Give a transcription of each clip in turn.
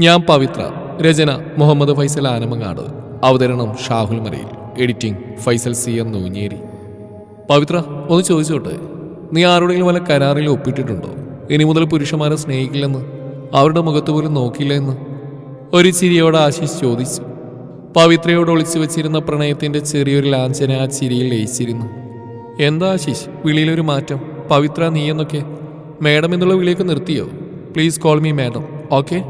ഞാൻ പവിത്ര. രചന മുഹമ്മദ് ഫൈസൽ ആനമങ്ങാട്. അവതരണം Shahul Marayil. Editing Faisal C M Noonjeri. Pavithra, ഒന്ന് ചോദിച്ചോട്ടെ, നീ ആരുടെയും വല്ല കരാറിൽ ഒപ്പിട്ടിട്ടുണ്ടോ? ഇനി മുതൽ പുരുഷന്മാരെ സ്നേഹിക്കില്ലെന്ന്, അവരുടെ മുഖത്ത് പോലും നോക്കില്ല എന്ന് ഒരു ചിരിയോടെ ആശിഷ് ചോദിച്ചു. പവിത്രയോട് ഒളിച്ചു വെച്ചിരുന്ന പ്രണയത്തിന്റെ ചെറിയൊരു ലാഞ്ചന ആ ചിരിയിൽ ലയിച്ചിരുന്നു. എന്താ ആശിഷ്, വിളിയിലൊരു മാറ്റം? പവിത്ര, നീ എന്നൊക്കെ മാഡം എന്നുള്ള വിളിയൊക്കെ നിർത്തിയോ? Please call me madam, okay?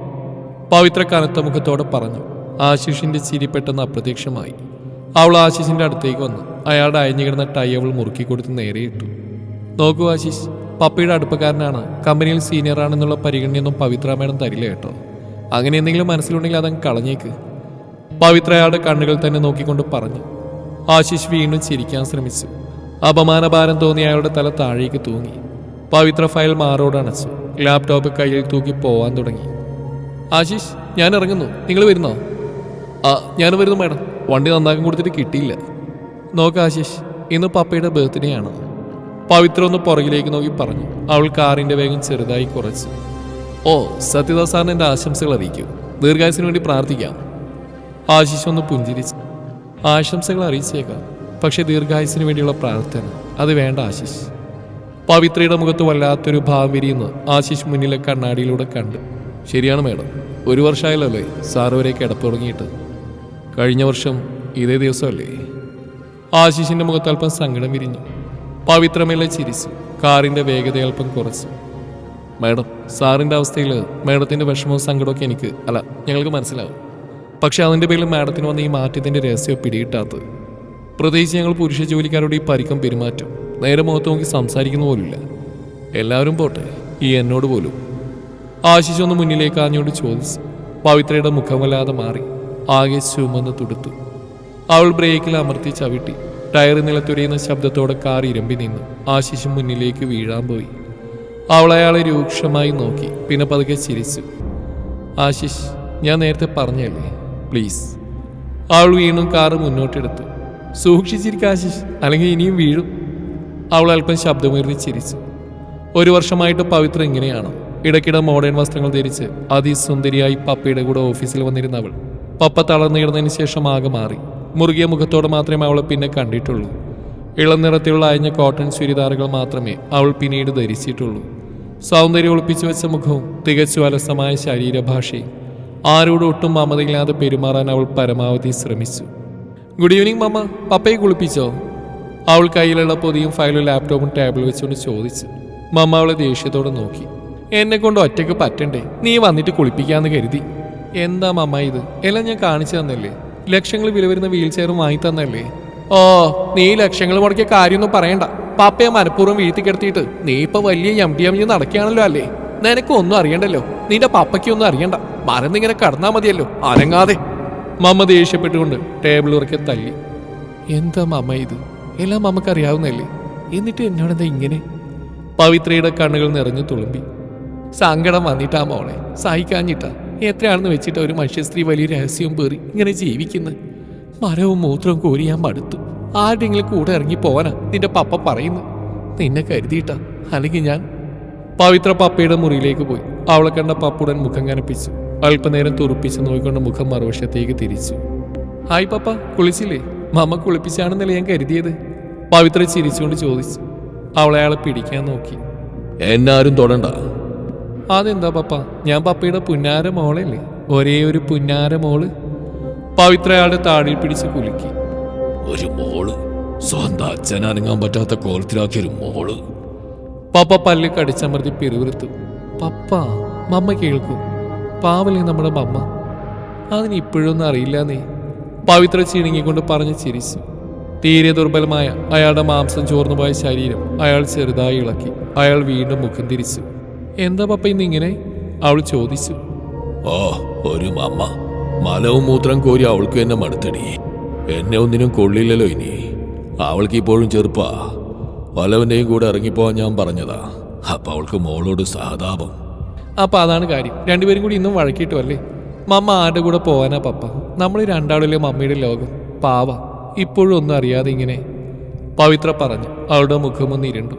Pavithra കനത്ത മുഖത്തോടെ പറഞ്ഞു. ആശിഷിന്റെ ചിരി പെട്ടെന്ന് അപ്രത്യക്ഷമായി. അവൾ ആശിഷിന്റെ അടുത്തേക്ക് വന്നു. അയാളുടെ അയഞ്ഞുകിടന്ന ടൈ അവൾ മുറുക്കി കൊടുത്ത് നേരെയിട്ടു. നോക്കൂ ആശിഷ്, പപ്പയുടെ അടുപ്പക്കാരനാണ്, കമ്പനിയിൽ സീനിയറാണെന്നുള്ള പരിഗണനയൊന്നും പവിത്ര മാഡം തരില്ല കേട്ടോ. അങ്ങനെ എന്തെങ്കിലും മനസ്സിലുണ്ടെങ്കിൽ അതങ്ങ് കളഞ്ഞേക്ക്. പവിത്ര അയാളുടെ കണ്ണുകൾ തന്നെ നോക്കിക്കൊണ്ട് പറഞ്ഞു. ആശിഷ് വീണ്ടും ചിരിക്കാൻ ശ്രമിച്ചു. അപമാനഭാരം തോന്നി അയാളുടെ തല താഴേക്ക് തൂങ്ങി. പവിത്ര ഫയൽ മാറോടണച്ചു. ലാപ്ടോപ്പ് കയ്യിൽ തൂക്കി പോവാൻ തുടങ്ങി. ആശിഷ്, ഞാൻ ഇറങ്ങുന്നു, നിങ്ങൾ വരുന്നോ? ഞാൻ വരുന്നു മാഡം, വണ്ടി നന്നാക്കാൻ കൊടുത്തിട്ട് കിട്ടിയില്ല. നോക്ക് ആശിഷ്, ഇന്ന് പപ്പയുടെ ബർത്ത്ഡേ ആണ്. പവിത്ര ഒന്ന് പുറകിലേക്ക് നോക്കി പറഞ്ഞു. അവൾ കാറിന്റെ വേഗം ചെറുതായി കുറച്ചു. ഓ, സത്യദാസ് സാറിന് എൻ്റെ ആശംസകൾ അറിയിക്കൂ. ദീർഘായുസിന് വേണ്ടി പ്രാർത്ഥിക്കാം. ആശിഷ് ഒന്ന് പുഞ്ചിരിച്ചു. ആശംസകൾ അറിയിച്ചേക്കാം, പക്ഷെ ദീർഘായുസിന് വേണ്ടിയുള്ള പ്രാർത്ഥന അത് വേണ്ട ആശിഷ്. പവിത്രയുടെ മുഖത്ത് വല്ലാത്തൊരു ഭാവം വിരിയുന്നു ആശിഷ് മുന്നിലെ കണ്ണാടിയിലൂടെ കണ്ടു. ശരിയാണ് മാഡം, 1 വർഷമായല്ലേ സാർ വരെ കിടപ്പ് തുടങ്ങിയിട്ട്? കഴിഞ്ഞ വർഷം ഇതേ ദിവസമല്ലേ? ആശിഷിന്റെ മുഖത്ത് അല്പം സങ്കടം വിരിഞ്ഞു. പവിത്രമേലെ ചിരിച്ചു. കാറിന്റെ വേഗത അല്പം കുറച്ചു. മാഡം, സാറിന്റെ അവസ്ഥയിൽ മാഡത്തിന്റെ വിഷമവും സങ്കടമൊക്കെ ഞങ്ങൾക്ക് മനസ്സിലാവും. പക്ഷെ അതിന്റെ പേരിൽ മാഡത്തിന് വന്ന ഈ മാറ്റത്തിന്റെ രഹസ്യം പിടികിട്ടാത്തത്. പ്രത്യേകിച്ച് ഞങ്ങൾ പുരുഷ ജോലിക്കാരോട് ഈ പരിക്കം പെരുമാറ്റം നേരെ മുഖത്ത് നോക്കി സംസാരിക്കുന്ന പോലുമില്ല. എല്ലാവരും പോട്ടെ, ഈ എന്നോട് പോലും. ആശിഷ് ഒന്ന് മുന്നിലേക്ക് ആഞ്ഞോട് ചോദിച്ചു. പവിത്രയുടെ മുഖം വല്ലാതെ മാറി. ആകെ ചുമന്ന് തുടുത്തു. അവൾ ബ്രേക്കിൽ അമർത്തി ചവിട്ടി. ടയർ നിലത്തുരയുന്ന ശബ്ദത്തോടെ കാർ ഇരമ്പി നിന്നു. ആശിഷ് മുന്നിലേക്ക് വീഴാൻ പോയി. അവൾ അയാളെ രൂക്ഷമായി നോക്കി. പിന്നെ പതുക്കെ ചിരിച്ചു. ആശിഷ്, ഞാൻ നേരത്തെ പറഞ്ഞല്ലേ, പ്ലീസ്. അവൾ വീണ്ടും കാറ് മുന്നോട്ടെടുത്തു. സൂക്ഷിച്ചിരിക്കുക ആശിഷ്, അല്ലെങ്കിൽ ഇനിയും വീഴും. അവൾ അല്പം ശബ്ദമുയർത്തി ചിരിച്ചു. 1 വർഷമായിട്ട് പവിത്ര ഇങ്ങനെയാണ്. ഇടയ്ക്കിടെ മോഡേൺ വസ്ത്രങ്ങൾ ധരിച്ച് അതിസുന്ദരിയായി പപ്പയുടെ കൂടെ ഓഫീസിൽ വന്നിരുന്ന അവൾ പപ്പ തളർന്നു കിടന്നതിന് ശേഷം ആകെ മാറി. മുറുകിയ മുഖത്തോടെ മാത്രമേ അവളെ പിന്നെ കണ്ടിട്ടുള്ളൂ. ഇളം നിറത്തിലുള്ള അയഞ്ഞ കോട്ടൺ ചുരിദാറുകൾ മാത്രമേ അവൾ പിന്നീട് ധരിച്ചിട്ടുള്ളൂ. സൗന്ദര്യം ഒളിപ്പിച്ചു വെച്ച മുഖവും തികച്ചു അലസമായ ശരീരഭാഷയും. ആരോടും ഒട്ടും മമതയില്ലാതെ പെരുമാറാൻ അവൾ പരമാവധി ശ്രമിച്ചു. ഗുഡ് ഈവനിങ് മമ്മ, പപ്പയെ കുളിപ്പിച്ചോ? അവൾ കയ്യിലുള്ള പൊതിയും ഫയലും ലാപ്ടോപ്പും ടേബിൾ വെച്ചുകൊണ്ട് ചോദിച്ചു. മമ്മ അവളെ ദേഷ്യത്തോടെ നോക്കി. എന്നെ കൊണ്ട് ഒറ്റയ്ക്ക് പറ്റണ്ടേ, നീ വന്നിട്ട് കുളിപ്പിക്കാന്ന് കരുതി. എന്താ മമ്മ ഇത്? എല്ലാം ഞാൻ കാണിച്ചു തന്നല്ലേ, ലക്ഷങ്ങൾ വില വരുന്ന വീൽ ചെയറും വാങ്ങി തന്നല്ലേ. ഓ, നീ ലക്ഷങ്ങൾ മുടക്കിയ കാര്യമൊന്നും പറയണ്ട. പാപ്പയെ മനഃപൂർവ്വം വീഴ്ത്തിക്കിടത്തിയിട്ട് നീ ഇപ്പൊ വലിയ എം നടക്കുകയാണല്ലോ അല്ലേ? നിനക്കൊന്നും അറിയണ്ടല്ലോ, നിന്റെ പപ്പയ്ക്കൊന്നും അറിയണ്ട. മറന്നിങ്ങനെ കടന്നാ മതിയല്ലോ, അനങ്ങാതെ. മമ്മ ദേഷ്യപ്പെട്ടുകൊണ്ട് ടേബിൾ ഉറക്കെ തല്ലി. എന്താ മമ്മ ഇത്? എല്ലാം മമ്മക്കറിയാവുന്നല്ലേ, എന്നിട്ട് എന്നോടെന്താ ഇങ്ങനെ? പവിത്രയുടെ കണ്ണുകൾ നിറഞ്ഞു തുളുമ്പി. സങ്കടം വന്നിട്ടാ മോളെ, സഹിക്കാഞ്ഞിട്ടാ. എത്രയാണെന്ന് വെച്ചിട്ട് ഒരു മനുഷ്യസ്ത്രീ വലിയ രഹസ്യവും പേറി ഇങ്ങനെ ജീവിക്കുന്നത്? മരവും മൂത്രവും കോരി ഞാൻ മടുത്തു. ആരുടെങ്കിലും കൂടെ ഇറങ്ങി പോവാനാ നിന്റെ പപ്പ പറയുന്നു. നിന്നെ കരുതിയിട്ടാ, അല്ലെങ്കിൽ ഞാൻ. പവിത്ര പപ്പയുടെ മുറിയിലേക്ക് പോയി. അവളെ കണ്ട പപ്പുടൻ മുഖം കനപ്പിച്ചു. അല്പനേരം തുറപ്പിച്ച് നോക്കിക്കൊണ്ട് മുഖം മറുവശത്തേക്ക് തിരിച്ചു. ഹായ് പപ്പ, കുളിച്ചില്ലേ? മമ്മ കുളിപ്പിച്ചാണെന്നല്ലേ ഞാൻ കരുതിയത്. പവിത്ര ചിരിച്ചുകൊണ്ട് ചോദിച്ചു. അവളെ അയാളെ പിടിക്കാൻ നോക്കി. എന്നാരും തൊടണ്ട. അതെന്താ പപ്പ, ഞാൻ പപ്പയുടെ പുന്നാര മോളല്ലേ, ഒരേ ഒരു പുന്നാര മോള്. പവിത്ര അയാളുടെ താടിയിൽ പിടിച്ച് കുലുക്കി. ഒരു മോള്, സ്വന്തം അച്ഛൻ അനങ്ങാൻ പറ്റാത്ത കോലത്തിലാക്കിയൊരു മോള്. പപ്പ പല്ല് കടിച്ചമർത്തി പിറുവിറുത്തു. പപ്പ, മമ്മ കേൾക്കൂ, പാവല്ലേ നമ്മുടെ മമ്മ, അതിന് ഇപ്പോഴൊന്നും അറിയില്ല നീ. പവിത്ര ചിണുങ്ങിക്കൊണ്ട് പറഞ്ഞ് ചിരിച്ചു. തീരെ ദുർബലമായ അയാളുടെ മാംസം ചോർന്നുപോയ ശരീരം അയാൾ ചെറുതായി ഇളക്കി. അയാൾ വീണ്ടും മുഖം തിരിച്ചു. എന്താ പപ്പ ഇന്നിങ്ങനെ? അവൾ ചോദിച്ചു. ഓ, ഒരു മമ്മ മലവും മൂത്രം കോരി അവൾക്ക് എന്നെ മടുത്തടി. എന്നെ ഒന്നിനും കൊള്ളില്ലല്ലോ ഇനി. അവൾക്ക് ഇപ്പോഴും ചെറുപ്പാ. വല്ലവന്റെയും കൂടെ ഇറങ്ങിപ്പോവാൻ ഞാൻ പറഞ്ഞതാ. അപ്പൊ അവൾക്ക് മോളോട് സഹതാപം. അപ്പൊ അതാണ് കാര്യം, രണ്ടുപേരും കൂടി ഇന്നും വഴക്കിട്ടു അല്ലേ? മമ്മ ആരുടെ കൂടെ പോവാനാ പപ്പ? നമ്മൾ രണ്ടാളല്ലേ മമ്മയുടെ ലോകം. പാവ, ഇപ്പോഴും ഒന്നും അറിയാതെ ഇങ്ങനെ. പവിത്ര പറഞ്ഞു. അവളുടെ മുഖമൊന്ന് ഇരുണ്ടു.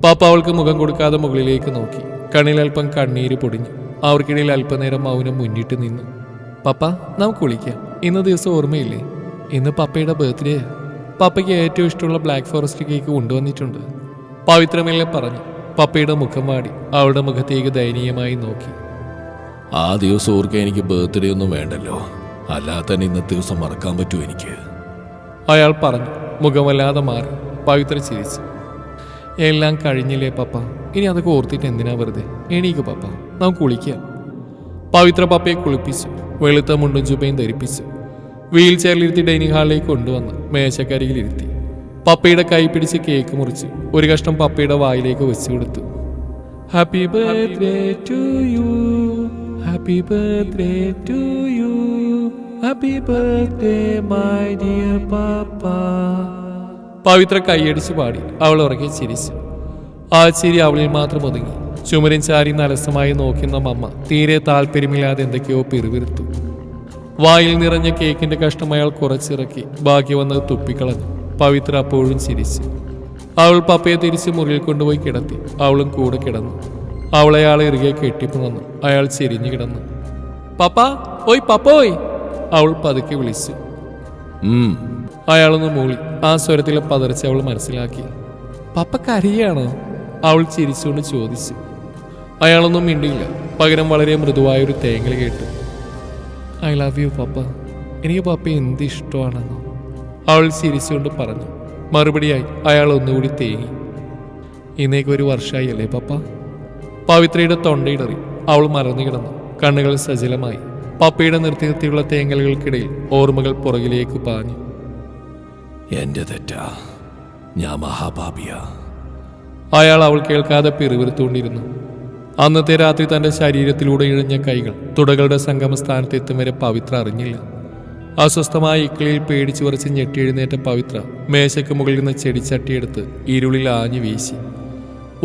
പാപ്പ അവൾക്ക് മുഖം കൊടുക്കാതെ മുകളിലേക്ക് നോക്കി. കണ്ണിലൽപ്പം കണ്ണീര് പൊടിഞ്ഞു. അവർക്കിടയിൽ അല്പനേരം മൗനം മുന്നിട്ട് നിന്നു. പപ്പ, നമുക്ക് കുളിക്കാം. ഇന്ന് ദിവസം ഓർമ്മയില്ലേ? ഇന്ന് പപ്പയുടെ ബർത്ത്ഡേ. പപ്പയ്ക്ക് ഏറ്റവും ഇഷ്ടമുള്ള ബ്ലാക്ക് ഫോറസ്റ്റ് കേക്ക് കൊണ്ടുവന്നിട്ടുണ്ട്. പവിത്രമെല്ലാം പറഞ്ഞു. പപ്പയുടെ മുഖം വാടി അവളുടെ മുഖത്തേക്ക് ദയനീയമായി നോക്കി. ആ ദിവസം ഓർക്കാൻ എനിക്ക് ബർത്ത്ഡേ ഒന്നും വേണ്ടല്ലോ, അല്ലാതെ തന്നെ ഇന്നത്തെ ദിവസം മറക്കാൻ പറ്റുമോ എനിക്ക്? അയാൾ പറഞ്ഞു. മുഖമല്ലാതെ മാറി. പവിത്ര ചിരിച്ചു. എല്ലാം കഴിഞ്ഞില്ലേ പപ്പ, ഇനി അതൊക്കെ ഓർത്തിട്ട് എന്തിനാ വെറുതെ? എണീക്ക് പപ്പ, നമുക്ക് കുളിക്കാം. പവിത്ര പപ്പയെ കുളിപ്പിച്ചു. വെളുത്ത മുണ്ടും ജുബയും ധരിപ്പിച്ചു. വീൽ ചെയറിലിരുത്തി ഡൈനിങ് ഹാളിലേക്ക് കൊണ്ടുവന്ന് മേശക്കരികിലിരുത്തി. പപ്പയുടെ കൈ പിടിച്ച് കേക്ക് മുറിച്ച് ഒരു കഷ്ണം പപ്പയുടെ വായിലേക്ക് വെച്ചു കൊടുത്തു. Happy birthday to you, happy birthday to you, happy birthday my dear papa. Pavithra കൈയടിച്ച് പാടി. അവൾ ഉറക്കെ ചിരിച്ചു. ആ ചിരി അവളിൽ മാത്രം ഒതുങ്ങി. ചുമരൻ ചാരി അലസമായി നോക്കുന്ന അമ്മ തീരെ താല്പര്യമില്ലാതെ എന്തൊക്കെയോ പിറുപിറുത്തു. വായിൽ നിറഞ്ഞ കേക്കിന്റെ കഷ്ണം അയാൾ കുറച്ചിറക്കി ബാക്കി വന്നത് തുപ്പിക്കളഞ്ഞു. പവിത്ര അപ്പോഴും ചിരിച്ചു. അവൾ പപ്പയെ തിരിച്ച് മുറിയിൽ കൊണ്ടുപോയി കിടത്തി. അവളും കൂടെ കിടന്നു. അവളയാൾ ഇറുകെ കെട്ടിപ്പുണർന്നു. അയാൾ ചെരിഞ്ഞു കിടന്നു. പപ്പ ഓയ്, പപ്പ ഓയ്, അവൾ പതുക്കെ വിളിച്ചു. അയാളൊന്ന് മൂളി. ആ സ്വരത്തിലെ പതർച്ച അവൾ മനസ്സിലാക്കി. പപ്പ കരയാണോ? അവൾ ചിരിച്ചുകൊണ്ട് ചോദിച്ചു. അയാളൊന്നും മിണ്ടിയില്ല. പകരം വളരെ മൃദുവായൊരു തേങ്ങൽ കേട്ടു. ഐ ലവ് യു പപ്പ, എനിക്ക് പപ്പ എന്ത് ഇഷ്ടമാണെന്നോ, അവൾ ചിരിച്ചുകൊണ്ട് പറഞ്ഞു. മറുപടിയായി അയാൾ ഒന്നുകൂടി തേങ്ങി. ഇന്നേക്ക് 1 വർഷമായി അല്ലേ പപ്പ? പവിത്രയുടെ തൊണ്ടയിടറി. അവൾ മറന്നു കിടന്നു. കണ്ണുകൾ സജലമായി. പപ്പയുടെ നിർത്തിയുള്ള തേങ്ങലുകൾക്കിടയിൽ ഓർമ്മകൾ പുറകിലേക്ക് പാഞ്ഞു. എന്റെ തെറ്റാ, ഞാൻ മഹാപാപിയാ. അയാൾ അവൾ കേൾക്കാതെ പിറുവിറുത്തുകൊണ്ടിരുന്നു. അന്നത്തെ രാത്രി തന്റെ ശരീരത്തിലൂടെ ഇഴഞ്ഞ കൈകൾ തുടകളുടെ സംഗമസ്ഥാനത്ത് എത്തും വരെ പവിത്ര അറിഞ്ഞില്ല. അസ്വസ്ഥമായ ഇക്കിളിയിൽ പേടിച്ചു വരച്ച് ഞെട്ടിയെഴുന്നേറ്റ പവിത്ര മേശയ്ക്ക് മുകളിൽ നിന്ന് ചെടിച്ചട്ടിയെടുത്ത് ഇരുളിൽ ആഞ്ഞു വീശി.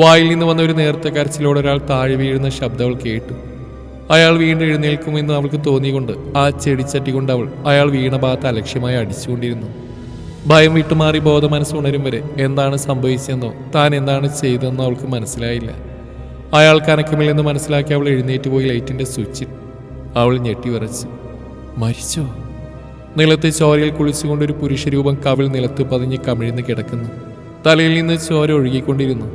വായിൽ നിന്ന് വന്ന ഒരു നേർത്ത കരച്ചിലോടെ ഒരാൾ താഴെ വീഴുന്ന ശബ്ദം അവൾ കേട്ടു. അയാൾ വീണ്ടും എഴുന്നേൽക്കുമെന്ന് അവൾക്ക് തോന്നിക്കൊണ്ട് ആ ചെടിച്ചട്ടി കൊണ്ട് അവൾ അയാൾ വീണ ഭാഗത്ത് അലക്ഷ്യമായി അടിച്ചുകൊണ്ടിരുന്നു. ഭയം വിട്ടുമാറി ബോധ മനസ്സുണരും വരെ എന്താണ് സംഭവിച്ചതെന്നോ താൻ എന്താണ് ചെയ്തതെന്നോ അവൾക്ക് മനസ്സിലായില്ല. അയാൾ കനക്കമില്ലെന്ന് മനസ്സിലാക്കി അവൾ എഴുന്നേറ്റ് പോയി ലൈറ്റിന്റെ സ്വിച്ചിൽ. അവൾ ഞെട്ടി വിറച്ചു. മരിച്ചോ? നിലത്ത് ചോരയിൽ കുളിച്ചുകൊണ്ടൊരു പുരുഷരൂപം കവിൾ നിലത്ത് പതിഞ്ഞ് കമിഴ്ന്ന് കിടക്കുന്നു. തലയിൽ നിന്ന് ചോര ഒഴുകിക്കൊണ്ടിരുന്നു.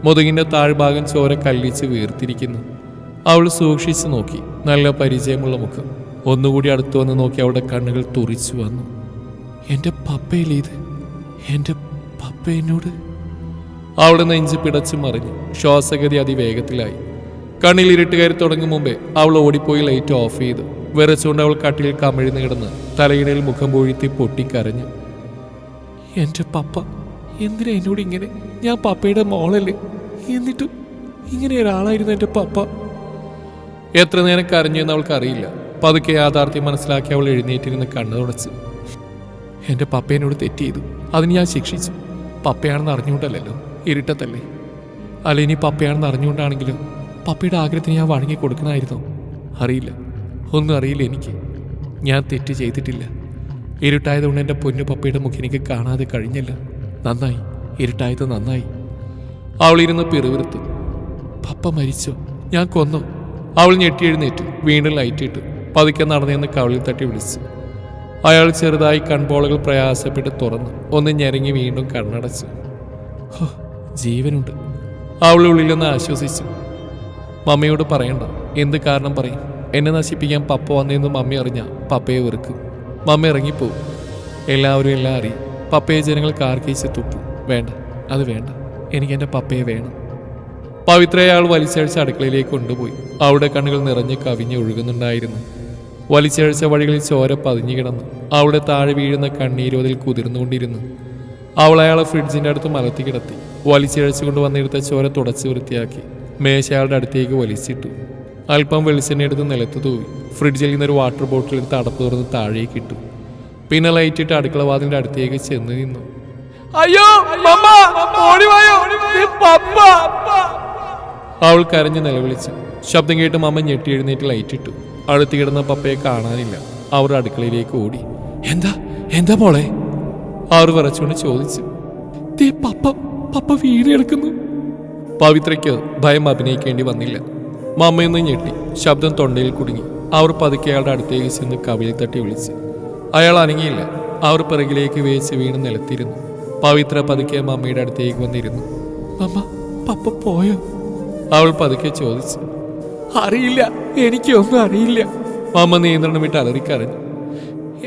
മുതുകിന്റെ താഴ്ഭാഗം ചോര കല്ലിച്ച് വീർത്തിരിക്കുന്നു. അവൾ സൂക്ഷിച്ചു നോക്കി. നല്ല പരിചയമുള്ള മുഖം. ഒന്നുകൂടി അടുത്തു വന്ന് നോക്കി അവളുടെ കണ്ണുകൾ തുറിച്ചു വന്നു. എന്റെ പപ്പയില്ലേ ഇത്? എന്റെ പപ്പ എന്നോട്? അവളുടെ നെഞ്ച് പിടച്ചു മറിഞ്ഞു. ശ്വാസഗതി അതിവേഗത്തിലായി. കണ്ണിൽ ഇരുട്ട് കയറി തുടങ്ങും മുമ്പേ അവൾ ഓടിപ്പോയി ലൈറ്റ് ഓഫ് ചെയ്തു. വിറച്ചുകൊണ്ട് അവൾ കട്ടിലിൽ കമിഴ്ന്ന് കിടന്ന് തലയിണയിൽ മുഖം പൊഴുത്തി പൊട്ടിക്കരഞ്ഞു. എന്റെ പപ്പ എന്തിനാ എന്നോട് ഇങ്ങനെ? ഞാൻ പപ്പയുടെ മോളല്ലേ? എന്നിട്ടും ഇങ്ങനെ ഒരാളായിരുന്നു എന്റെ പപ്പ. എത്ര നേരം കരഞ്ഞു എന്ന് അവൾക്കറിയില്ല. പതുക്കെ യാഥാർത്ഥ്യം മനസ്സിലാക്കി അവൾ എഴുന്നേറ്റിരുന്ന് കണ്ണു തുടച്ചു. എന്റെ പപ്പേനോട് തെറ്റ് ചെയ്തു, അതിന് ഞാൻ ശിക്ഷിച്ചു. പപ്പയാണെന്ന് അറിഞ്ഞുകൊണ്ടല്ലോ, ഇരുട്ടത്തല്ലേ. അല്ല, ഇനി പപ്പയാണെന്ന് അറിഞ്ഞുകൊണ്ടാണെങ്കിലും പപ്പയുടെ ആഗ്രഹത്തിന് ഞാൻ വഴങ്ങി കൊടുക്കണമായിരുന്നോ? അറിയില്ല, ഒന്നും അറിയില്ല എനിക്ക്. ഞാൻ തെറ്റ് ചെയ്തിട്ടില്ല. ഇരുട്ടായതുകൊണ്ട് എൻ്റെ പൊന്നു പപ്പയുടെ മുഖം എനിക്ക് കാണാതെ കഴിഞ്ഞില്ല. നന്നായി, ഇരുട്ടായത് നന്നായി. അവളിരുന്ന് പിറുവിറുത്തു. പപ്പ മരിച്ചോ? ഞാൻ കൊന്നോ? അവൾ ഞെട്ടി എഴുന്നേറ്റു. വീണ്ടും ലൈറ്റ് ഇട്ടു. പതുക്കെ നടന്നെന്ന് കവളിൽ തട്ടി വിളിച്ചു. അയാൾ ചെറുതായി കൺപോളകൾ പ്രയാസപ്പെട്ട് തുറന്നു. ഒന്ന് ഞെരങ്ങി വീണ്ടും കണ്ണടച്ചു. ഹോ, ജീവനുണ്ട്. അവൾ ഉള്ളിലൊന്ന് ആശ്വസിച്ചു. മമ്മിയോട് പറയണ്ട. എന്ത് കാരണം പറയും? എന്നെ നശിപ്പിക്കാൻ പപ്പ വന്നതെന്ന് മമ്മി അറിഞ്ഞാൽ പപ്പയെ വെറുക്കും. മമ്മി ഇറങ്ങിപ്പോവും. എല്ലാവരും എല്ലാം അറിയും. പപ്പയെ ജനങ്ങൾ കാർക്കിച്ച് തുപ്പും. വേണ്ട, അത് വേണ്ട. എനിക്ക് എൻ്റെ പപ്പയെ വേണം. പവിത്രയെ അയാൾ വലിച്ചഴിച്ച് അടുക്കളയിലേക്ക് കൊണ്ടുപോയി. അവളുടെ കണ്ണുകൾ നിറഞ്ഞ് കവിഞ്ഞ് ഒഴുകുന്നുണ്ടായിരുന്നു. വലിച്ചഴിച്ച വഴികളിൽ ചോര പതിഞ്ഞു കിടന്നു. അവളുടെ താഴെ വീഴുന്ന കണ്ണീരോതിൽ കുതിർന്നുകൊണ്ടിരുന്നു. അവൾ അയാളെ ഫ്രിഡ്ജിൻ്റെ അടുത്ത് മലത്തി കിടത്തി. വലിച്ചഴിച്ചു കൊണ്ട് വന്നെടുത്ത ചോര തുടച്ച് വൃത്തിയാക്കി മേശ അയാളുടെ അടുത്തേക്ക് വലിച്ചിട്ടു. അല്പം വെളിച്ചെണ്ണ എടുത്ത് നിലത്ത് തൂവി. ഫ്രിഡ്ജിൽ നിന്നൊരു വാട്ടർ ബോട്ടിൽ എടുത്ത് അടപ്പ് തുറന്ന് താഴേക്ക് ഇട്ടു. പിന്നെ ലൈറ്റിട്ട് അടുക്കള വാതിലിൻ്റെ അടുത്തേക്ക് ചെന്ന് നിന്നു. അയ്യോ അവൾ കരഞ്ഞ് നിലവിളിച്ചു. ശബ്ദം കേട്ട് മമ്മ ഞെട്ടി എഴുന്നേറ്റ് ലൈറ്റ് ഇട്ടു. അടുത്ത് കിടന്ന പപ്പയെ കാണാനില്ല. അവർ അടുക്കളയിലേക്ക് ഓടി. എന്താ എന്താ മോളെ? അവർ വിറച്ചുകൊണ്ട് ചോദിച്ചു. പപ്പ പപ്പ വീട് കിടക്കുന്നു. പവിത്രയ്ക്ക് ഭയം അഭിനയിക്കേണ്ടി വന്നില്ല. മമ്മയൊന്ന് ഞെട്ടി. ശബ്ദം തൊണ്ടയിൽ കുടുങ്ങി. അവർ പതുക്കെ അയാളുടെ അടുത്തേക്ക് ചെന്ന് കവിളിൽ തട്ടി വിളിച്ചു. അയാൾ അനങ്ങിയില്ല. അവർ പിറകിലേക്ക് വേച്ച് വീണ് നിലത്തിരുന്നു. പവിത്ര പതുക്കെ മമ്മയുടെ അടുത്തേക്ക് വന്നിരുന്നു. മമ്മ, പപ്പ പോയോ? അവൾ പതുക്കെ ചോദിച്ചു. അറിയില്ല, എനിക്കൊന്നും അറിയില്ല. മമ്മ നിയന്ത്രണം വിട്ട് അലറിക്കരഞ്ഞു.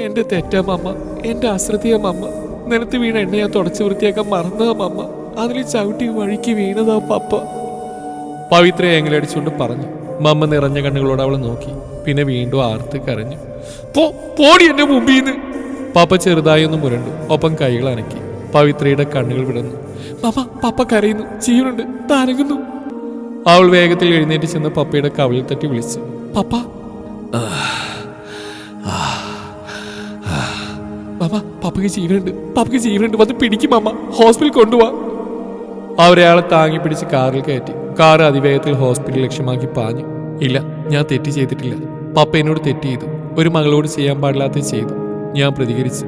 എന്റെ തെറ്റാ മമ്മ, എന്റെ അശ്രദ്ധയാ മമ്മ. നിലത്ത് വീണ എണ്ണ ഞാൻ തുടച്ചു വൃത്തിയാക്കാൻ മറന്നതാ മമ്മ. അതിൽ ചവിട്ടി വഴിക്ക് വീണതാ പപ്പ. പവിത്ര ഏങ്ങലടിച്ചുകൊണ്ട് പറഞ്ഞു. മമ്മ നിറഞ്ഞ കണ്ണുകളോട് അവളെ നോക്കി. പിന്നെ വീണ്ടും ആർത്ത് കരഞ്ഞു. പോടി എന്റെ മുമ്പീന്ന്. പപ്പ ചെറുതായി ഒന്ന് മുരണ്ടു. ഒപ്പം കൈകൾ അനക്കി. പവിത്രയുടെ കണ്ണുകൾ വിടന്നു. മമ്മ, പപ്പ കരയുന്നു, ജീവനുണ്ട്, തരങ്ങുന്നു. അവൾ വേഗത്തിൽ എഴുന്നേറ്റ് ചെന്ന് പപ്പയുടെ കവിളിൽ തട്ടി വിളിച്ചു. പപ്പ. മമ്മ, പപ്പയ്ക്ക് ജീവനുണ്ട്, പപ്പയ്ക്ക് ജീവനുണ്ട്, വന്ന് പിടിക്കും മമ്മ, ഹോസ്പിറ്റലിൽ കൊണ്ടുപോവാ. അവരയാളെ താങ്ങി പിടിച്ച് കാറിൽ കയറ്റി. കാർ അതിവേഗത്തിൽ ഹോസ്പിറ്റൽ ലക്ഷ്യമാക്കി പാഞ്ഞു. ഇല്ല, ഞാൻ തെറ്റ് ചെയ്തിട്ടില്ല. പപ്പ എന്നോട് തെറ്റ് ചെയ്തു. ഒരു മകളോട് ചെയ്യാൻ പാടില്ലാത്ത ചെയ്തു. ഞാൻ പ്രതികരിച്ചു.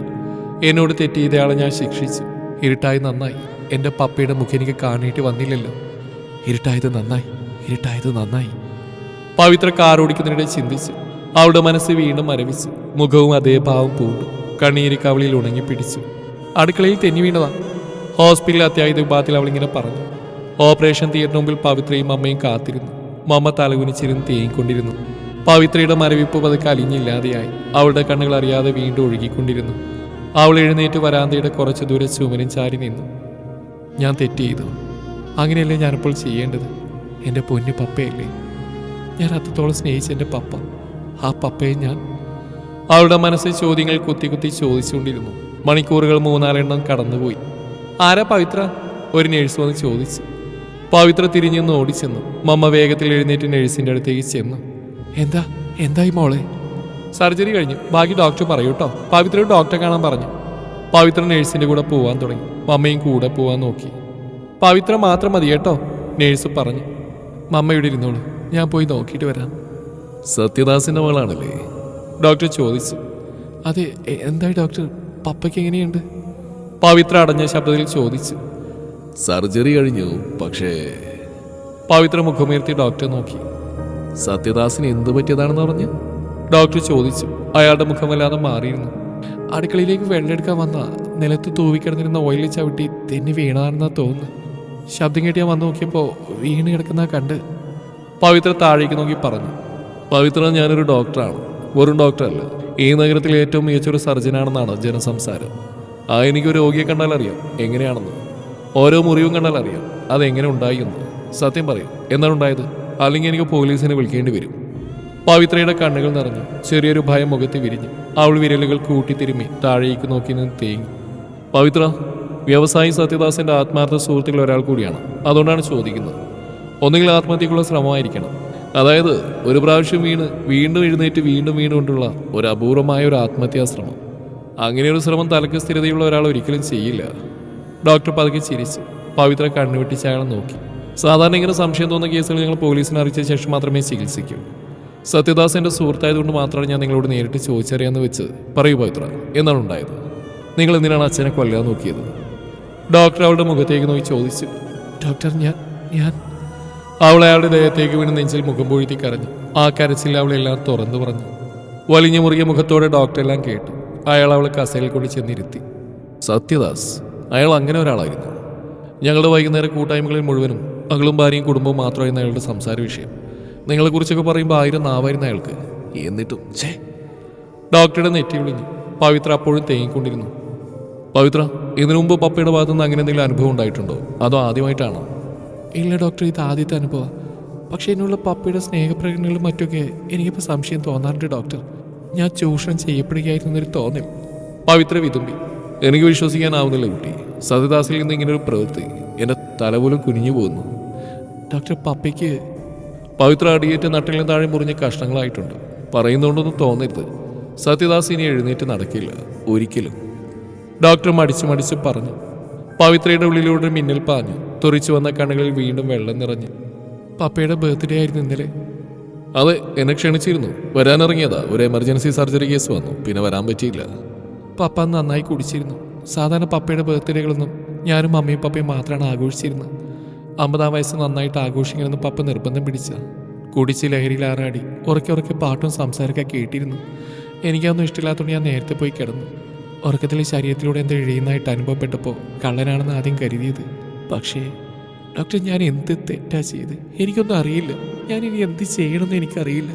എന്നോട് തെറ്റ് ചെയ്തയാളെ ഞാൻ ശിക്ഷിച്ചു. ഇരുട്ടായി നന്നായി. എൻ്റെ പപ്പയുടെ മുഖം എനിക്ക് കാണേണ്ടി വന്നില്ലല്ലോ. ഇരുട്ടായത് നന്നായി, ഇരുട്ടായത് നന്നായി. പവിത്ര കാർ ഓടിക്കുന്നതിനിടെ ചിന്തിച്ചു. അവളുടെ മനസ്സ് വീണ്ടും മരവിച്ചു. മുഖവും അതേ ഭാവം പൂണ്ടു. കണ്ണീര് കവിളിൽ ഉണങ്ങിപ്പിടിച്ചു. അടുക്കളയിൽ തെന്നി വീണതാ. ഹോസ്പിറ്റലിൽ അത്യാഹിത വിഭാഗത്തിൽ അവളിങ്ങനെ പറഞ്ഞു. ഓപ്പറേഷൻ തിയേറ്ററിന് മുമ്പിൽ പവിത്രയും അമ്മയും കാത്തിരുന്നു. മമ്മ തലകുനിച്ചിരുന്ന് തേങ്ങിക്കൊണ്ടിരുന്നു. പവിത്രയുടെ മരവിപ്പ് പതുക്കെ അലിഞ്ഞില്ലാതെയായി. അവളുടെ കണ്ണുകൾ അറിയാതെ വീണ്ടും ഒഴുകിക്കൊണ്ടിരുന്നു. അവൾ എഴുന്നേറ്റ് വരാന്തയുടെ കുറച്ചു ദൂരെ ചുമരും ചാരി നിന്നു. ഞാൻ തെറ്റ് ചെയ്തു. അങ്ങനെയല്ലേ ഞാനിപ്പോൾ ചെയ്യേണ്ടത്? എൻ്റെ പൊന്നു പപ്പയല്ലേ? ഞാൻ അത്രത്തോളം സ്നേഹിച്ച എൻ്റെ പപ്പ. ആ പപ്പയെ ഞാൻ... അവളുടെ മനസ്സിൽ ചോദ്യങ്ങൾ കുത്തി കുത്തി ചോദിച്ചുകൊണ്ടിരുന്നു. മണിക്കൂറുകൾ 3-4 കടന്നുപോയി. ആരാ പവിത്ര? ഒരു നേഴ്സ് വന്ന് ചോദിച്ചു. പവിത്ര തിരിഞ്ഞെന്ന് ഓടിച്ചെന്നു. മമ്മ വേഗത്തിൽ എഴുന്നേറ്റ് നേഴ്സിൻ്റെ അടുത്തേക്ക് ചെന്നു. എന്തായി മോളെ? സർജറി കഴിഞ്ഞു, ബാക്കി ഡോക്ടർ പറയൂട്ടോ. പവിത്ര ഡോക്ടറെ കാണാൻ പറഞ്ഞു. പവിത്ര നേഴ്സിൻ്റെ കൂടെ പോവാൻ തുടങ്ങി. മമ്മയും കൂടെ പോവാൻ നോക്കി. പവിത്ര മാത്രം മതി കേട്ടോ, നേഴ്സ് പറഞ്ഞു. മമ്മ ഇവിടെ ഇരുന്നോളൂ, ഞാൻ പോയി നോക്കിയിട്ട് വരാം. സത്യദാസിന്റെ മകളാണല്ലേ? ഡോക്ടർ ചോദിച്ചു. അതെ, എന്തായി ഡോക്ടർ? പപ്പയ്ക്ക് എങ്ങനെയുണ്ട്? പവിത്ര അടഞ്ഞ ശബ്ദത്തിൽ ചോദിച്ചു. സർജറി കഴിഞ്ഞു, പക്ഷേ... പവിത്ര മുഖമുയർത്തി ഡോക്ടറെ നോക്കി. സത്യദാസിന് എന്തു പറ്റിയതാണെന്ന് പറഞ്ഞു? ഡോക്ടർ ചോദിച്ചു. അയാളുടെ മുഖം വല്ലാതെ മാറിയിരുന്നു. അടുക്കളയിലേക്ക് വെള്ളമെടുക്കാൻ വന്ന നിലത്ത് തൂവിക്കിടന്നിരുന്ന ഓയിലിൽ ചവിട്ടി തെന്നി വീണതാണെന്നാ തോന്നുന്നു. ശബ്ദം കേട്ട് ഞാൻ വന്നു നോക്കിയപ്പോൾ വീണ് കിടക്കുന്ന കണ്ട്. പവിത്ര താഴേക്ക് നോക്കി പറഞ്ഞു. പവിത്ര, ഞാനൊരു ഡോക്ടറാണ്, വെറും ഡോക്ടറല്ല. ഈ നഗരത്തിലെ ഏറ്റവും മികച്ചൊരു സർജനാണെന്നാണ് ജനസംസാരം. എനിക്കൊരു രോഗിയെ കണ്ടാൽ അറിയാം എങ്ങനെയാണെന്ന്. ഓരോ മുറിവും കണ്ടാൽ അറിയാം അതെങ്ങനെ ഉണ്ടായി എന്ന്. സത്യം പറയും, എന്താണ് ഉണ്ടായത്? അല്ലെങ്കിൽ എനിക്ക് പോലീസിനെ വിളിക്കേണ്ടി വരും. പവിത്രയുടെ കണ്ണുകൾ നിറഞ്ഞു. ചെറിയൊരു ഭയം മുഖത്ത് വിരിഞ്ഞു. അവൾ വിരലുകൾ കൂട്ടിത്തിരുമ്മി താഴേക്ക് നോക്കി നിന്ന് തേങ്ങി. പവിത്ര, വ്യവസായി സത്യദാസിന്റെ ആത്മാർത്ഥ സുഹൃത്തുക്കൾ ഒരാൾ കൂടിയാണ്. അതുകൊണ്ടാണ് ചോദിക്കുന്നത്. ഒന്നുകിൽ ആത്മഹത്യക്കുള്ള ശ്രമമായിരിക്കണം. അതായത് ഒരു പ്രാവശ്യം വീണ് വീണ്ടും എഴുന്നേറ്റ് വീണ്ടും വീണുകൊണ്ടുള്ള ഒരു അപൂർവമായ ഒരു ആത്മഹത്യാശ്രമം. അങ്ങനെയൊരു ശ്രമം തലക്ക് സ്ഥിരതയുള്ള ഒരാൾ ഒരിക്കലും ചെയ്യില്ല. ഡോക്ടർ പതുക്കെ ചിരിച്ചു. പവിത്ര കണ്ണുവെട്ടിച്ച് അയാളെ നോക്കി. സാധാരണ ഇങ്ങനെ സംശയം തോന്നുന്ന കേസുകൾ ഞങ്ങൾ പോലീസിനെ അറിയിച്ച ശേഷം മാത്രമേ ചികിത്സിക്കൂ. സത്യദാസ് എൻ്റെ സുഹൃത്തായതുകൊണ്ട് മാത്രമാണ് ഞാൻ നിങ്ങളോട് നേരിട്ട് ചോദിച്ചറിയാന്ന് വെച്ച്. പറയൂ പവിത്ര, എന്നാണ് ഉണ്ടായത്? നിങ്ങൾ എന്തിനാണ് അച്ഛനെ കൊല്ലാൻ നോക്കിയത്? ഡോക്ടർ അവളുടെ മുഖത്തേക്ക് നോക്കി ചോദിച്ചു. ഡോക്ടർ, ഞാൻ അവൾ അയാളുടെ ദേഹത്തേക്ക് വീണ് നെഞ്ചിൽ മുഖം പൊഴുത്തി കരഞ്ഞു. ആ കരച്ചിൽ അവളെല്ലാം തുറന്നു പറഞ്ഞു. വലിഞ്ഞു മുറുകിയ മുഖത്തോടെ ഡോക്ടറെല്ലാം കേട്ടു. അയാൾ അവളെ കസേരയിൽ കൊണ്ട് ചെന്നിരുത്തി. സത്യദാസ്, അയാൾ അങ്ങനെ ഒരാളായിരുന്നു. ഞങ്ങളുടെ വൈകുന്നേര കൂട്ടായ്മകളിൽ മുഴുവനും മകളും ഭാര്യയും കുടുംബവും മാത്രമായിരുന്നു അയാളുടെ സംസാര വിഷയം. നിങ്ങളെക്കുറിച്ചൊക്കെ പറയുമ്പോൾ 1000 നാവായിരുന്നു അയാൾക്ക്. എന്നിട്ടും ഡോക്ടറുടെ നെറ്റി വിളിഞ്ഞു. പവിത്ര അപ്പോഴും തേങ്ങിക്കൊണ്ടിരുന്നു. പവിത്ര, ഇതിനു മുമ്പ് പപ്പയുടെ ഭാഗത്തുനിന്ന് അങ്ങനെ എന്തെങ്കിലും അനുഭവം ഉണ്ടായിട്ടുണ്ടോ? അതോ ആദ്യമായിട്ടാണോ? ഇല്ല ഡോക്ടർ, ഇത് ആദ്യത്തെ അനുഭവം. പക്ഷെ എന്നുള്ള പപ്പയുടെ സ്നേഹപ്രകടനങ്ങളും മറ്റൊക്കെ എനിക്കിപ്പോൾ സംശയം തോന്നാറുണ്ട് ഡോക്ടർ. ഞാൻ ചൂഷണം ചെയ്യപ്പെടുകയായിരുന്നൊരു തോന്നൽ. പവിത്ര വിതുമ്പി. എനിക്ക് വിശ്വസിക്കാനാവുന്നില്ല കുട്ടി. സത്യദാസിൽ നിന്ന് ഇങ്ങനൊരു പ്രവൃത്തി എൻ്റെ തല പോലും കുനിഞ്ഞു പോകുന്നു. ഡോക്ടർ, പപ്പയ്ക്ക്... പവിത്ര അടിയേറ്റ നട്ടിലും താഴെ മുറിഞ്ഞ കഷ്ണങ്ങളായിട്ടുണ്ട്. പറയുന്നുകൊണ്ടൊന്നും തോന്നരുത്. സത്യദാസ് ഇനി എഴുന്നേറ്റ് നടക്കില്ല, ഒരിക്കലും. ഡോക്ടർ മടിച്ചു പറഞ്ഞു. പവിത്രയുടെ ഉള്ളിലൂടെ മിന്നൽ പാഞ്ഞു. തുറിച്ചു വന്ന കണ്ണുകളിൽ വീണ്ടും വെള്ളം നിറഞ്ഞു. പപ്പയുടെ ബർത്ത്ഡേ ആയിരുന്നു ഇന്നലെ. അതെ, എന്നെ ക്ഷണിച്ചിരുന്നു. വരാനിറങ്ങിയതാ. ഒരു എമർജൻസി സർജറി കേസ് വന്നു, പിന്നെ വരാൻ പറ്റിയില്ല. പപ്പ നന്നായി കുടിച്ചിരുന്നു. സാധാരണ പപ്പയുടെ ബർത്ത്ഡേകളൊന്നും ഞാനും അമ്മയും പപ്പയും മാത്രമാണ് ആഘോഷിച്ചിരുന്നത്. 50-ാം വയസ്സ് നന്നായിട്ട് ആഘോഷിക്കണമെന്ന് പപ്പ നിർബന്ധം പിടിച്ച. കുടിച്ച് ലഹരിയിലാറാടി ഉറക്കെ പാട്ടും സംസാരമൊക്കെ കേട്ടിരുന്നു. എനിക്കൊന്നും ഇഷ്ടമില്ലാത്തതുകൊണ്ട് ഞാൻ നേരത്തെ പോയി കിടന്നു. ഉറക്കത്തിൽ ശരീരത്തിലൂടെ എന്തോ എഴുതുന്നതായിട്ട് അനുഭവപ്പെട്ടപ്പോൾ കള്ളനാണെന്ന് ആദ്യം കരുതിയത്. പക്ഷേ ഡോക്ടർ, ഞാൻ എന്ത് തെറ്റാ ചെയ്ത്? എനിക്കൊന്നും അറിയില്ല. ഞാനിനി എന്ത് ചെയ്യണമെന്ന് എനിക്കറിയില്ല.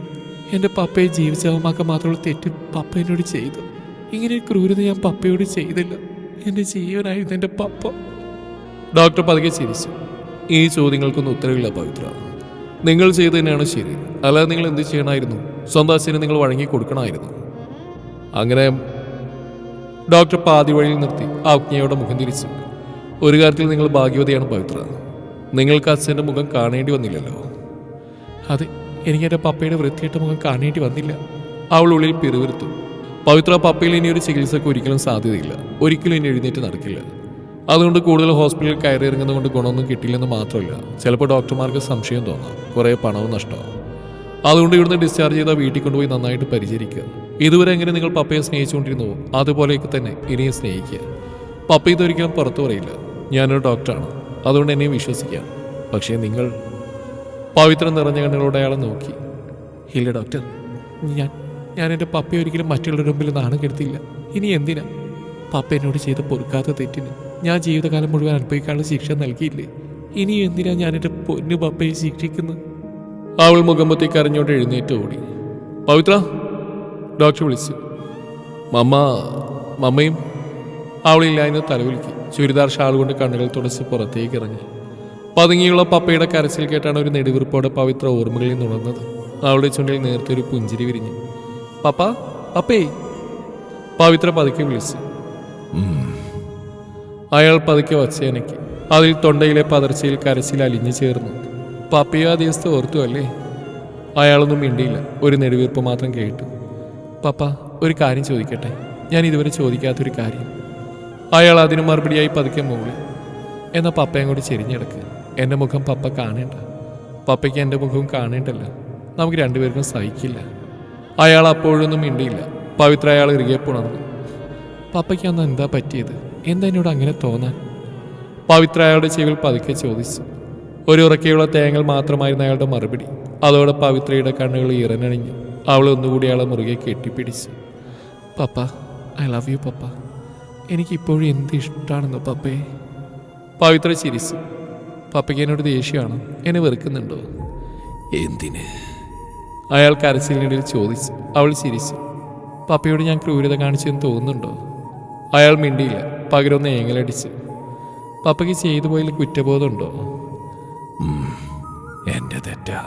എൻ്റെ പപ്പയെ ജീവിച്ചവമാക്കാൻ മാത്രമുള്ള തെറ്റ് പപ്പ എന്നോട് ചെയ്തു. ഇങ്ങനെ ഒരു ക്രൂരത ഞാൻ പപ്പയോട് ചെയ്തില്ല. എൻ്റെ ജീവനായിരുന്നു എൻ്റെ പപ്പ. ഡോക്ടർ പതുക്കെ ചിരിച്ചു. ഈ ചോദ്യങ്ങൾക്കൊന്നും ഉത്തരവില്ല പവിത്ര. നിങ്ങൾ ചെയ്തു തന്നെയാണ് ശരി. അല്ലാതെ നിങ്ങൾ എന്ത് ചെയ്യണമായിരുന്നു? സ്വന്തം അച്ഛന് നിങ്ങൾ വഴങ്ങി കൊടുക്കണമായിരുന്നു. അങ്ങനെ ഡോക്ടർ പാതി വഴിയിൽ നിർത്തി ആജ്ഞയോടെ മുഖം തിരിച്ചു. ഒരു കാര്യത്തിൽ നിങ്ങൾ ഭാഗ്യവതിയാണ് പവിത്ര. നിങ്ങൾക്ക് അച്ഛൻ്റെ മുഖം കാണേണ്ടി വന്നില്ലല്ലോ. അതെ, എനിക്ക് എൻ്റെ പപ്പയുടെ വൃത്തികെട്ട മുഖം കാണേണ്ടി വന്നില്ല. അവൾ ഉള്ളിൽ പിറുവിരുത്തു. പവിത്ര, പപ്പയിൽ ഇനി ഒരു ചികിത്സക്ക് ഒരിക്കലും സാധ്യതയില്ല. ഒരിക്കലും ഇനി എഴുന്നേറ്റ് നടക്കില്ല. അതുകൊണ്ട് കൂടുതൽ ഹോസ്പിറ്റലിൽ കയറി ഇറങ്ങുന്നത് കൊണ്ട് ഗുണമൊന്നും കിട്ടില്ലെന്ന് മാത്രമല്ല, ചിലപ്പോൾ ഡോക്ടർമാർക്ക് സംശയം തോന്നാം, കുറേ പണവും നഷ്ടമാവും. അതുകൊണ്ട് ഇവിടുന്ന് ഡിസ്ചാർജ് ചെയ്താൽ വീട്ടിൽ കൊണ്ടുപോയി നന്നായിട്ട് പരിചരിക്കുക. ഇതുവരെ എങ്ങനെ നിങ്ങൾ പപ്പയെ സ്നേഹിച്ചുകൊണ്ടിരുന്നുവോ അതുപോലെയൊക്കെ തന്നെ ഇനിയും സ്നേഹിക്കുക. പപ്പ ഇതൊരിക്കലും പുറത്തു പറയില്ല. ഞാനൊരു ഡോക്ടറാണ്, അതുകൊണ്ട് എന്നെ വിശ്വസിക്കാം. പക്ഷേ നിങ്ങൾ... പവിത്ര നിറഞ്ഞ കണ്ണുകളോടെ അയാളെ നോക്കി. ഇല്ല ഡോക്ടർ, ഞാൻ എൻ്റെ പപ്പയെ ഒരിക്കലും മറ്റുള്ളവരുടെ മുമ്പിൽ നാണം കെടുത്തില്ല. ഇനി എന്തിനാ? പപ്പ എന്നോട് ചെയ്ത പൊറുക്കാത്ത തെറ്റിന് ഞാൻ ജീവിതകാലം മുഴുവൻ അനുഭവിക്കാനുള്ള ശിക്ഷ നൽകിയില്ലേ? ഇനി എന്തിനാ ഞാൻ എൻ്റെ പൊന്നു പപ്പയെ ശിക്ഷിക്കുന്നത്? അവൾ മുഖമ്പത്തി കരഞ്ഞോണ്ട് എഴുന്നേറ്റ് ഓടി. പവിത്ര, ഡോക്ടർ വിളിച്ചു. മമ്മയും അവളില്ലായിരുന്നു തലവിളിക്ക്. ചുരിദാർ ഷാൾ കൊണ്ട് കണ്ണുകൾ തുടച്ച് പുറത്തേക്ക് ഇറങ്ങി. പതുങ്ങിയുള്ള പപ്പയുടെ കരച്ചിൽ കേട്ടാണ് ഒരു നെടുവീർപ്പോടെ പവിത്ര ഓർമ്മകളിൽ നിന്നുണർന്നത്. അവളുടെ ചുണ്ടിൽ നേരത്തെ ഒരു പുഞ്ചിരി വിരിഞ്ഞു. പപ്പേ പവിത്ര പതുക്കെ വിളിച്ചു. അയാൾ പതുക്കെ വച്ചേനയ്ക്ക്. അതിൽ തൊണ്ടയിലെ പതർച്ചയിൽ കരച്ചിൽ അലിഞ്ഞു ചേർന്നു. പപ്പയോ ആ ദിവസത്തെ ഓർത്തു അല്ലേ? അയാളൊന്നും മിണ്ടിയില്ല. ഒരു നെടുവീർപ്പ് മാത്രം കേട്ടു. പപ്പ, ഒരു കാര്യം ചോദിക്കട്ടെ? ഞാൻ ഇതുവരെ ചോദിക്കാത്തൊരു കാര്യം. അയാൾ അതിന് മറുപടിയായി പതുക്കെ മൂളി. എന്നാൽ പപ്പ അങ്ങോട്ട് ചെരിഞ്ഞെടുക്ക്. എൻ്റെ മുഖം പപ്പ കാണേണ്ട. പപ്പയ്ക്ക് എൻ്റെ മുഖവും കാണേണ്ടല്ല. നമുക്ക് രണ്ടുപേർക്കും സഹിക്കില്ല. അയാൾ അപ്പോഴൊന്നും മിണ്ടിയില്ല. പവിത്ര അയാൾ ഇറുകെ പുണർന്നു. പപ്പയ്ക്ക് അന്ന് എന്താ പറ്റിയത്? എന്താ എന്നോട് അങ്ങനെ തോന്നാൻ? പവിത്ര അയാളുടെ ചെവിയിൽ പതുക്കെ ചോദിച്ചു. ഒരു ഉറക്കെയുള്ള തേങ്ങൽ മാത്രമായിരുന്നു അയാളുടെ മറുപടി. അതോടെ പവിത്രയുടെ കണ്ണുകൾ ഇറനണിഞ്ഞു. അവൾ ഒന്നുകൂടി അയാളെ മുറുകെ കെട്ടിപ്പിടിച്ചു. പപ്പ, ഐ ലവ് യു പപ്പ. എനിക്കിപ്പോഴും എന്ത് ഇഷ്ടമാണെന്നോ പപ്പയെ. പവിത്ര ചിരിച്ചു. പപ്പയ്ക്ക് എന്നോട് ദേഷ്യമാണോ? എന്നെ വെറുക്കുന്നുണ്ടോ? എന്തിന്? അയാൾ കരച്ചിലിനിടയിൽ ചോദിച്ചു. അവൾ ചിരിച്ചു. പപ്പയോട് ഞാൻ ക്രൂരത കാണിച്ചെന്ന് തോന്നുന്നുണ്ടോ? അയാൾ മിണ്ടിയില്ല. പകരം ഏങ്ങലടിച്ചു. പപ്പയ്ക്ക് ചെയ്തു പോയതിൽ കുറ്റബോധമുണ്ടോ? എന്റെ തെറ്റാ.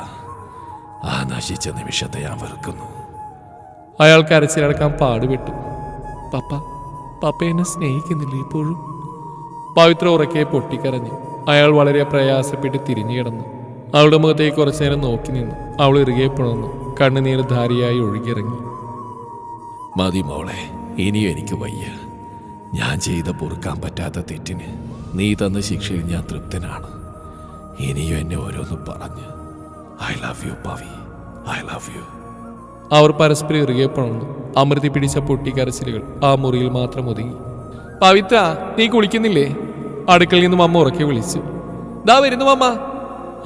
ആ നശിച്ച നിമിഷത്തെ ഞാൻ വെറുക്കുന്നു. അയാൾ കരച്ചിലടക്കാൻ പാടുപെട്ടു. പപ്പ എന്നെ സ്നേഹിക്കുന്നില്ല ഇപ്പോഴും? പവിത്ര ഉറക്കെ പൊട്ടിക്കരഞ്ഞു. അയാൾ വളരെ പ്രയാസപ്പെട്ട് തിരിഞ്ഞു കിടന്നു. അവളുടെ മുഖത്തേക്ക് കുറച്ചു നേരം നോക്കി നിന്നു. അവൾ ഇറുകെ പുണർന്നു. കണ്ണുനീർ ധാരിയായി ഒഴുകിയിറങ്ങി. മതി മോളെ, ഇനിയും എനിക്ക് വയ്യ. ഞാൻ ചെയ്ത പൊറുക്കാൻ പറ്റാത്ത തെറ്റിന് നീ തന്ന ശിക്ഷയിൽ ഞാൻ തൃപ്തനാണ്. ഇനിയും എന്നെ ഓരോന്ന് പറഞ്ഞ് I love you Pavi, I love you. അവർ പരസ്പരം ഇറുകെ പുണർന്നു. അമൃതി പിടിച്ച പൊട്ടിക്കരച്ചിലുകൾ ആ മുറിയിൽ മാത്രം ഒതുങ്ങി. പവിത്ര, നീ കുളിക്കുന്നില്ലേ? അടുക്കളയിൽ നിന്നും അമ്മ ഉറക്കെ വിളിച്ചു. ദാ വരുന്നു അമ്മ.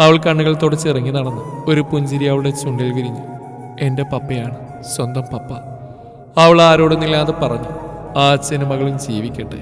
അവൾ കണ്ണുകൾ തുടച്ചിറങ്ങി നടന്നു. ഒരു പുഞ്ചിരി അവളുടെ ചുണ്ടിൽ വിരിഞ്ഞു. എൻ്റെ പപ്പയാണ്, സ്വന്തം പപ്പ. അവൾ ആരോടൊന്നില്ലാതെ പറഞ്ഞു. ആ അച്ഛനും മകളും ജീവിക്കട്ടെ.